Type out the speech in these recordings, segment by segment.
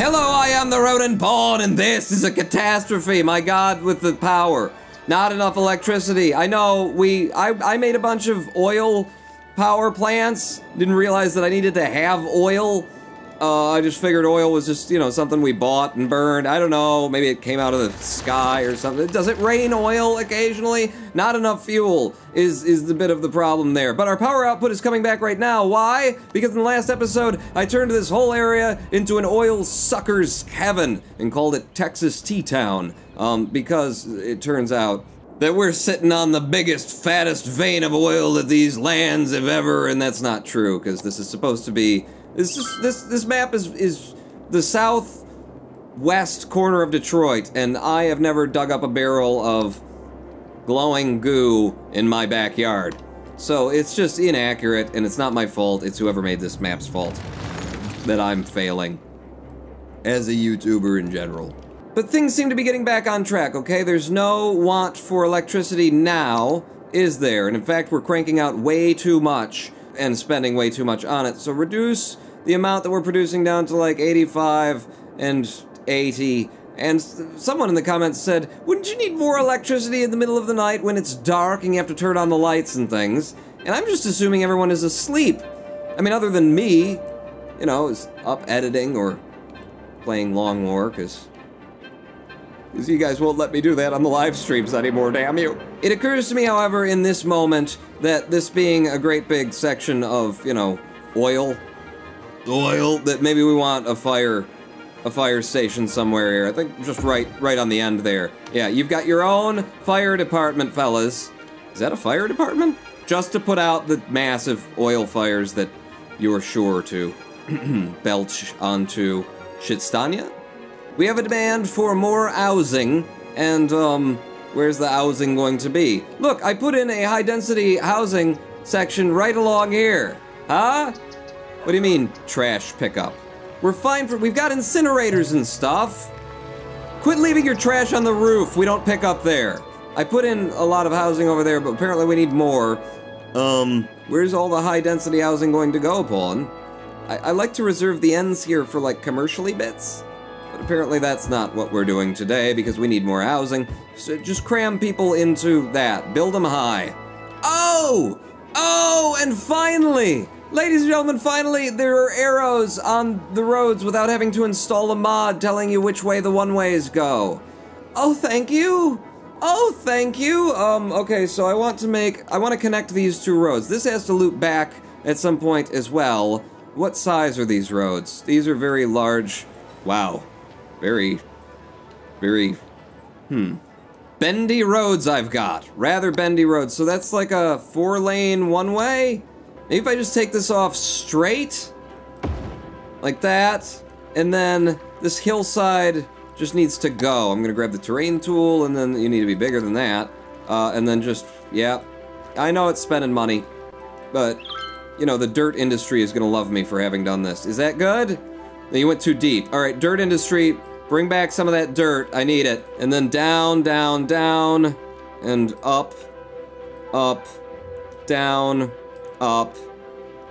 Hello, I am the Roninpawn, and this is a catastrophe. My God, with the power. Not enough electricity. I know, I made a bunch of oil power plants. Didn't realize that I needed to have oil. I just figured oil was just, you know, something we bought and burned. I don't know, maybe it came out of the sky or something. Does it rain oil occasionally? Not enough fuel is the bit of the problem there. But our power output is coming back right now. Why? Because in the last episode, I turned this whole area into an oil sucker's heaven and called it Texas T-Town. Because it turns out that we're sitting on the biggest, fattest vein of oil that these lands have ever, and that's not true, because this is supposed to be this map is the southwest corner of Detroit, and I have never dug up a barrel of glowing goo in my backyard. So it's just inaccurate, and it's not my fault, it's whoever made this map's fault that I'm failing as a YouTuber in general. But things seem to be getting back on track, okay? There's no want for electricity now, is there? And in fact, we're cranking out way too much and spending way too much on it. So reduce the amount that we're producing down to like 85 and 80. And someone in the comments said, wouldn't you need more electricity in the middle of the night when it's dark and you have to turn on the lights and things? And I'm just assuming everyone is asleep. I mean, other than me, you know, is up editing or playing Long War, because you guys won't let me do that on the live streams anymore, damn you. It occurs to me, however, in this moment, that this being a great big section of, you know, oil, that maybe we want a fire station somewhere here. I think just right on the end there. Yeah, you've got your own fire department, fellas. Is that a fire department? Just to put out the massive oil fires that you're sure to belch onto Shitstania. We have a demand for more housing, and, where's the housing going to be? Look, I put in a high-density housing section right along here. Huh? What do you mean, trash pickup? We're fine for- we've got incinerators and stuff. Quit leaving your trash on the roof, we don't pick up there. I put in a lot of housing over there, but apparently we need more. Where's all the high-density housing going to go, Pawn? I like to reserve the ends here for, like, commercially bits. But apparently that's not what we're doing today, because we need more housing. So just cram people into that. Build them high. Oh! Oh, and finally! Ladies and gentlemen, finally, there are arrows on the roads without having to install a mod telling you which way the one-ways go. Oh, thank you! Oh, thank you! Okay, so I want to connect these two roads. This has to loop back at some point as well. What size are these roads? These are very large. Wow. Very, bendy roads I've got. Rather bendy roads. So that's like a 4-lane one-way? Maybe if I just take this off straight? Like that. And then this hillside just needs to go. I'm gonna grab the terrain tool, and then you need to be bigger than that. And then just, yeah. I know it's spending money, but, you know, the dirt industry is gonna love me for having done this. Is that good? No, you went too deep. Alright, dirt industry. Bring back some of that dirt. I need it. And then down, down, down, and up, up, down, up.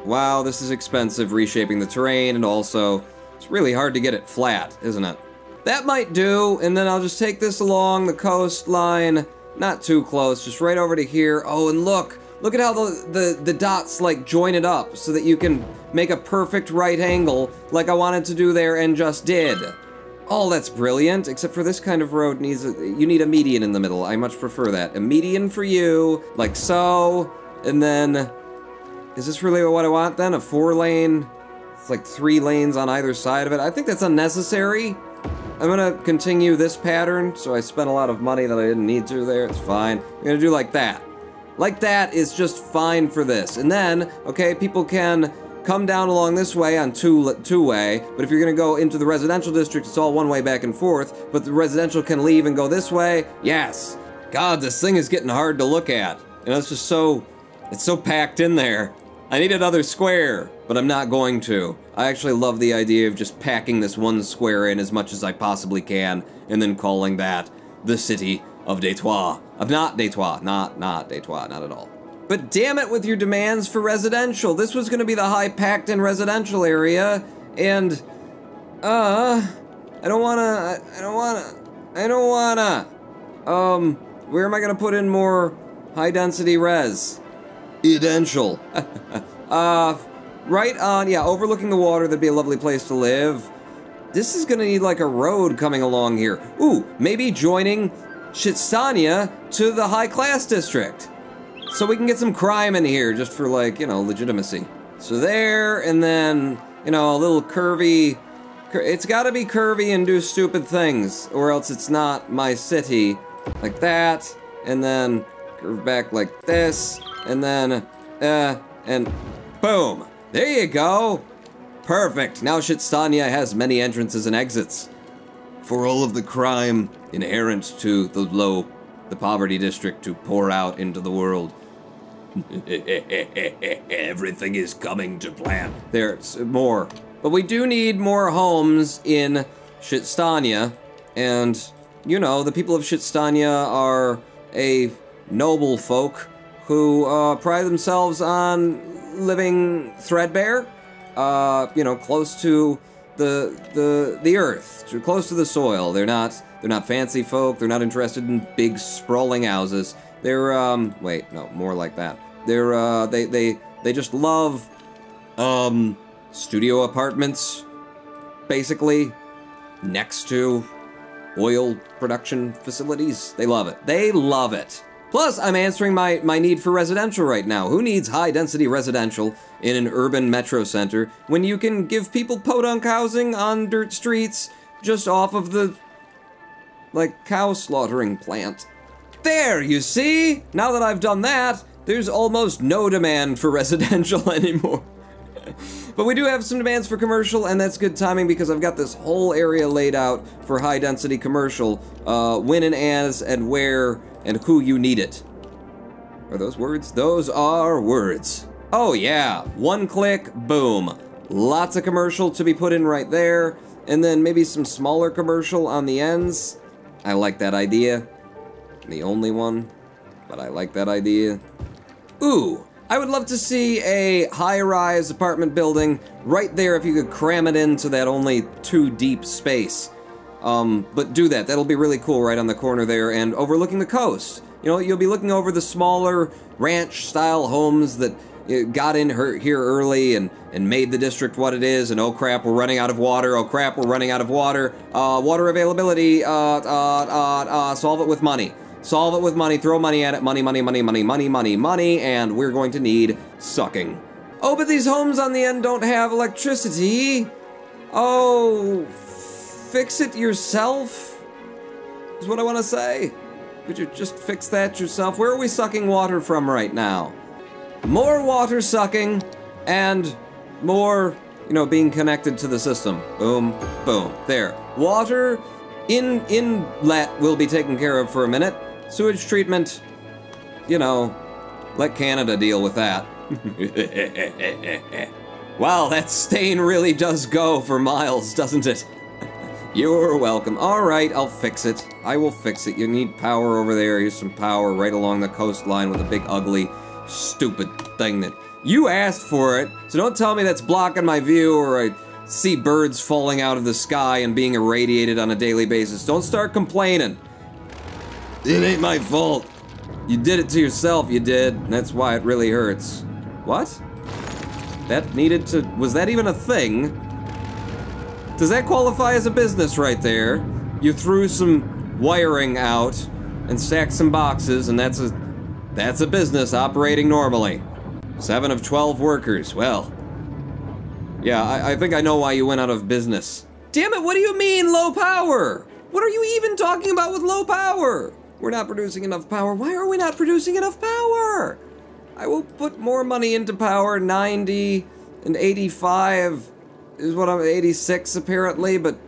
Wow, this is expensive, reshaping the terrain, and also, it's really hard to get it flat, isn't it? That might do, and then I'll just take this along the coastline. Not too close, just right over to here. Oh, and look at how the dots, like, join it up so that you can make a perfect right angle like I wanted to do there and just did. Oh, that's brilliant, except for this kind of road you need a median in the middle. I much prefer that. A median for you, like so, and then, is this really what I want then? A 4-lane, it's like 3 lanes on either side of it. I think that's unnecessary. I'm gonna continue this pattern, so I spent a lot of money that I didn't need to there, it's fine. I'm gonna do like that. Like that is just fine for this. And then, okay, people can come down along this way on two-way, but if you're gonna go into the residential district, it's all one way back and forth, but the residential can leave and go this way. Yes. God, this thing is getting hard to look at. You know, it's just so, it's so packed in there. I need another square, but I'm not going to. I actually love the idea of just packing this one square in as much as I possibly can, and then calling that the city of Detroit. Not Detroit, not Detroit, not at all. But damn it with your demands for residential. This was gonna be the high packed in residential area, and, I don't wanna. Where am I gonna put in more high density res? Edential. Right on, yeah, overlooking the water, that'd be a lovely place to live. This is gonna need like a road coming along here. Ooh, maybe joining Shitstania to the high class district. So we can get some crime in here just for like, you know, legitimacy. So there, and then, you know, a little curvy, it's gotta be curvy and do stupid things, or else it's not my city. Like that, and then curve back like this, and then, and boom. There you go. Perfect. Now Shitstania has many entrances and exits. For all of the crime inherent to the poverty district to pour out into the world. Everything is coming to plan. There's more. But we do need more homes in Shitstania, and, you know, the people of Shitstania are a noble folk who pride themselves on living threadbare, you know, close to the earth, close to the soil. They're not fancy folk. They're not interested in big sprawling houses. They're wait, no, more like that. They're they just love studio apartments, basically, next to oil production facilities. They love it. They love it. Plus, I'm answering my need for residential right now. Who needs high-density residential in an urban metro center when you can give people podunk housing on dirt streets just off of the, like, cow slaughtering plant? There, you see? Now that I've done that, there's almost no demand for residential anymore. But we do have some demands for commercial, and that's good timing because I've got this whole area laid out for high-density commercial, when and as and where and who you need it. Are those words? Those are words. Oh yeah, one click, boom. Lots of commercial to be put in right there, and then maybe some smaller commercial on the ends. I like that idea. The only one, but I like that idea. Ooh, I would love to see a high-rise apartment building right there if you could cram it into that only 2 deep space. But do that. That'll be really cool right on the corner there and overlooking the coast. You know, you'll be looking over the smaller ranch-style homes that got in here early and made the district what it is, and oh crap, we're running out of water, oh crap, we're running out of water. Water availability, solve it with money. Solve it with money, throw money at it, money, money, money, money, money, money, money, and we're going to need sucking. Oh, but these homes on the end don't have electricity. Oh, fix it yourself, is what I want to say. Could you just fix that yourself? Where are we sucking water from right now? More water sucking and more, you know, being connected to the system. Boom, boom, there. Water inlet will be taken care of for a minute. Sewage treatment, you know, let Canada deal with that. Wow, that stain really does go for miles, doesn't it? You're welcome. All right, I'll fix it. I will fix it. You need power over there. Here's some power right along the coastline with a big, ugly, stupid thing that you asked for it. So don't tell me that's blocking my view or I see birds falling out of the sky and being irradiated on a daily basis. Don't start complaining. It ain't my fault. You did it to yourself, you did. And that's why it really hurts. What? That needed to... Was that even a thing? Does that qualify as a business right there? You threw some wiring out and stacked some boxes, and that's a business operating normally. 7 of 12 workers. Well, yeah, I think I know why you went out of business. Damn it, what do you mean low power? What are you even talking about with low power? We're not producing enough power. Why are we not producing enough power? I will put more money into power. 90 and 85 is what I'm 86 apparently, but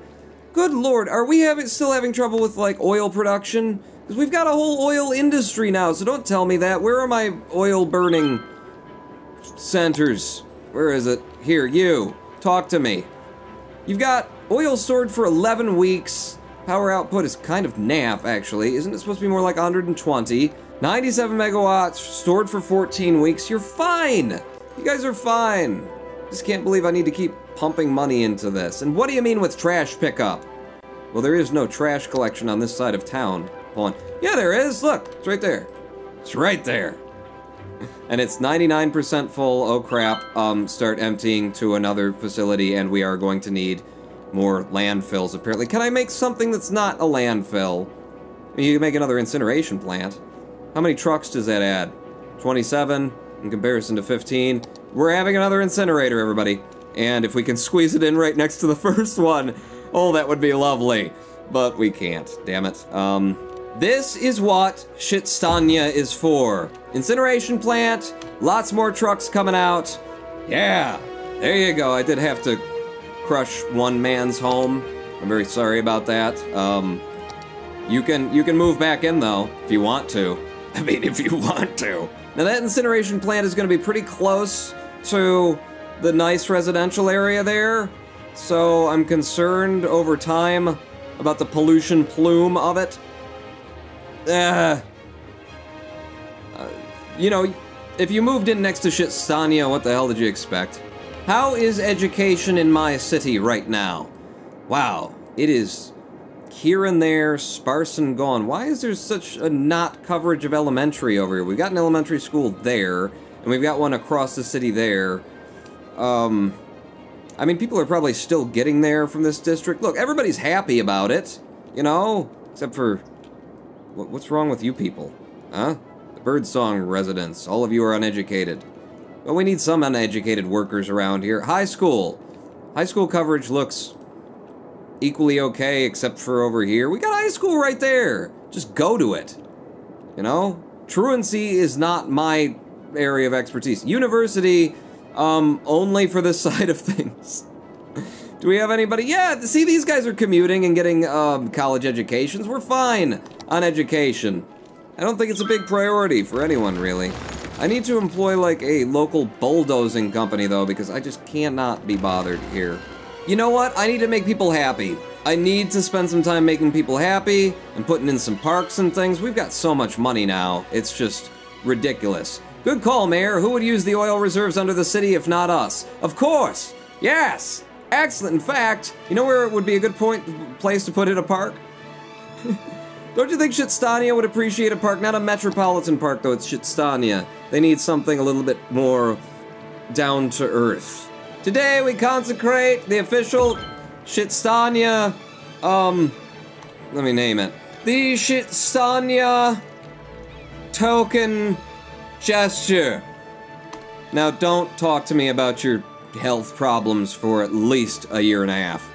good lord, are we still having trouble with like oil production? Because we've got a whole oil industry now, so don't tell me that. Where are my oil burning centers? Where is it? Here, you. Talk to me. You've got oil stored for 11 weeks. Power output is kind of naff, actually. Isn't it supposed to be more like 120? 97 megawatts stored for 14 weeks. You're fine. You guys are fine. Just can't believe I need to keep pumping money into this. And what do you mean with trash pickup? Well, there is no trash collection on this side of town, Pawn. Yeah, there is. Look, it's right there. It's right there. And it's 99% full. Oh, crap. Start emptying to another facility, and we are going to need more landfills, apparently. Can I make something that's not a landfill? I mean, you can make another incineration plant. How many trucks does that add? 27 in comparison to 15. We're having another incinerator, everybody. And if we can squeeze it in right next to the first one, oh, that would be lovely. But we can't, damn it. This is what Shitstania is for. Incineration plant, lots more trucks coming out. Yeah, there you go. I did have to crush one man's home. I'm very sorry about that. You can move back in though, if you want to. I mean, if you want to. Now that incineration plant is gonna be pretty close to the nice residential area there. So I'm concerned over time about the pollution plume of it. You know, if you moved in next to Shitstania, what the hell did you expect? How is education in my city right now? Wow, it is here and there, sparse and gone. Why is there such a not coverage of elementary over here? We've got an elementary school there, and we've got one across the city there. I mean, people are probably still getting there from this district. Look, everybody's happy about it, you know? Except for... what's wrong with you people? Huh? The Birdsong residents. All of you are uneducated. Well, we need some uneducated workers around here. High school. High school coverage looks equally okay, except for over here. We got high school right there. Just go to it. You know? Truancy is not my area of expertise. University, only for this side of things. Do we have anybody? Yeah, see, these guys are commuting and getting, college educations. We're fine on education. I don't think it's a big priority for anyone, really. I need to employ, like, a local bulldozing company, though, because I just cannot be bothered here. You know what? I need to make people happy. I need to spend some time making people happy and putting in some parks and things. We've got so much money now. It's just ridiculous. Good call, Mayor. Who would use the oil reserves under the city if not us? Of course! Yes! Excellent. In fact, you know where it would be a good place to put in a park? Don't you think Shitstania would appreciate a park? Not a metropolitan park, though. It's Shitstania. They need something a little bit more down to earth. Today, we consecrate the official Shitstania, let me name it. The Shitstania token gesture. Now, don't talk to me about your health problems for at least a year and a half.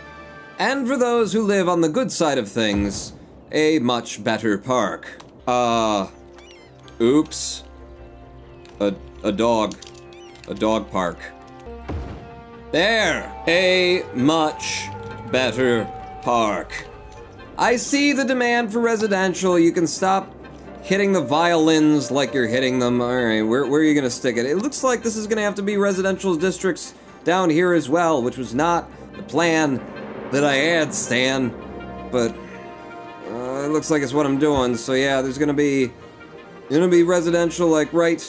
And for those who live on the good side of things, a much better park. Oops. A dog park. There! A much better park. I see the demand for residential. You can stop hitting the violins like you're hitting them. Alright, where are you gonna stick it? It looks like this is gonna have to be residential districts down here as well, which was not the plan that I had, Stan. But it looks like it's what I'm doing. So yeah, there's gonna be residential, like right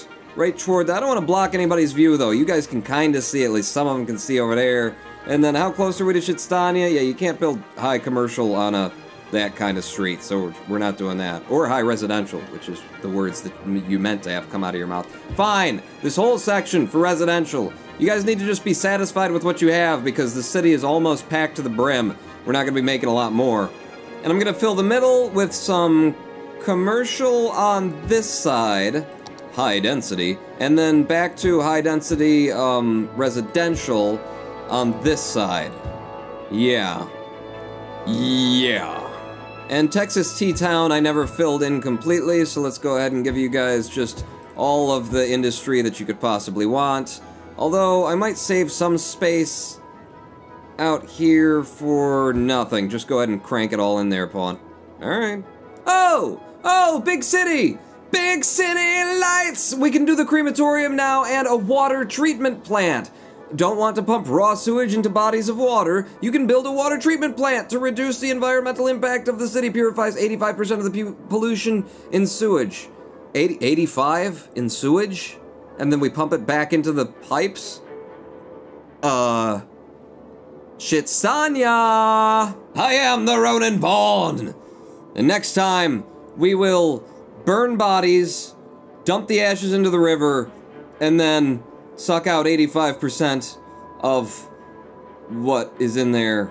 toward that. I don't want to block anybody's view though. You guys can kind of see, at least some of them can see over there. And then how close are we to Shitstania? Yeah, you can't build high commercial on that kind of street, so we're not doing that. Or high residential, which is the words that you meant to have come out of your mouth. Fine, this whole section for residential. You guys need to just be satisfied with what you have, because the city is almost packed to the brim. We're not going to be making a lot more. And I'm going to fill the middle with some commercial on this side, high density, and then back to high density residential on this side. Yeah. And Texas T-Town I never filled in completely, so let's go ahead and give you guys just all of the industry that you could possibly want. Although, I might save some space out here for nothing. Just go ahead and crank it all in there, Pawn. Alright. Oh, big city! Big city lights! We can do the crematorium now and a water treatment plant. Don't want to pump raw sewage into bodies of water? You can build a water treatment plant to reduce the environmental impact of the city. Purifies 85% of the pollution in sewage. 85 in sewage? And then we pump it back into the pipes? Shitsanya! I am the Roninpawn! And next time, we will burn bodies, dump the ashes into the river, and then suck out 85% of what is in there.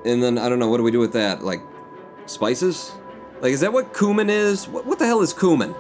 And then, I don't know, what do we do with that? Like, spices? Like, is that what cumin is? What the hell is cumin?